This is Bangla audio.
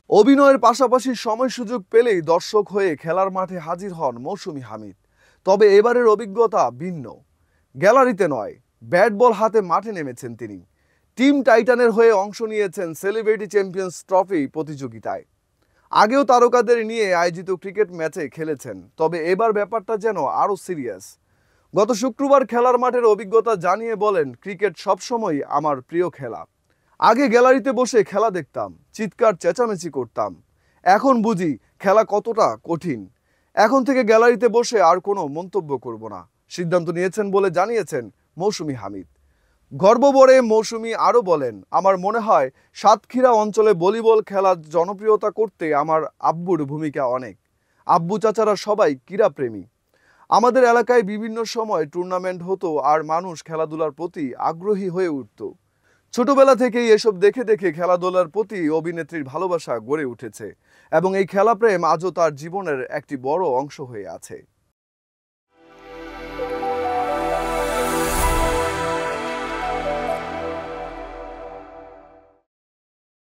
অভিনয়ের পাশাপাশি সময় সুযোগ পেলেই দর্শক হয়ে খেলার মাঠে হাজির হন মৌসুমী হামিদ। তবে এবারের অভিজ্ঞতা ভিন্ন। গ্যালারিতে নয়, ব্যাট বল হাতে মাঠে নেমেছেন তিনি। টিম টাইটানের হয়ে অংশ নিয়েছেন সেলিব্রিটি চ্যাম্পিয়ন্স ট্রফি প্রতিযোগিতায়। আগেও তারকাদের নিয়ে আয়োজিত ক্রিকেট ম্যাচে খেলেছেন, তবে এবার ব্যাপারটা যেন আরও সিরিয়াস। গত শুক্রবার খেলার মাঠের অভিজ্ঞতা জানিয়ে বলেন, ক্রিকেট সবসময় আমার প্রিয় খেলা। আগে গ্যালারিতে বসে খেলা দেখতাম, চিৎকার চেঁচামেচি করতাম। এখন বুঝি খেলা কতটা কঠিন। এখন থেকে গ্যালারিতে বসে আর কোনো মন্তব্য করব না, সিদ্ধান্ত নিয়েছেন বলে জানিয়েছেন মৌসুমী হামিদ। গর্বভরে মৌসুমী আরও বলেন, আমার মনে হয় সাতক্ষীরা অঞ্চলে ভলিবল খেলা জনপ্রিয়তা করতে আমার আব্বুর ভূমিকা অনেক। আব্বু চাচারা সবাই ক্রীড়াপ্রেমী। আমাদের এলাকায় বিভিন্ন সময় টুর্নামেন্ট হতো আর মানুষ খেলাধুলার প্রতি আগ্রহী হয়ে উঠত। ছোটবেলা থেকেই এসব দেখে দেখে খেলাধুলার প্রতি অভিনেত্রীর ভালোবাসা গড়ে উঠেছে এবং এই খেলাপ্রেম আজও তার জীবনের একটি বড় অংশ হয়ে আছে।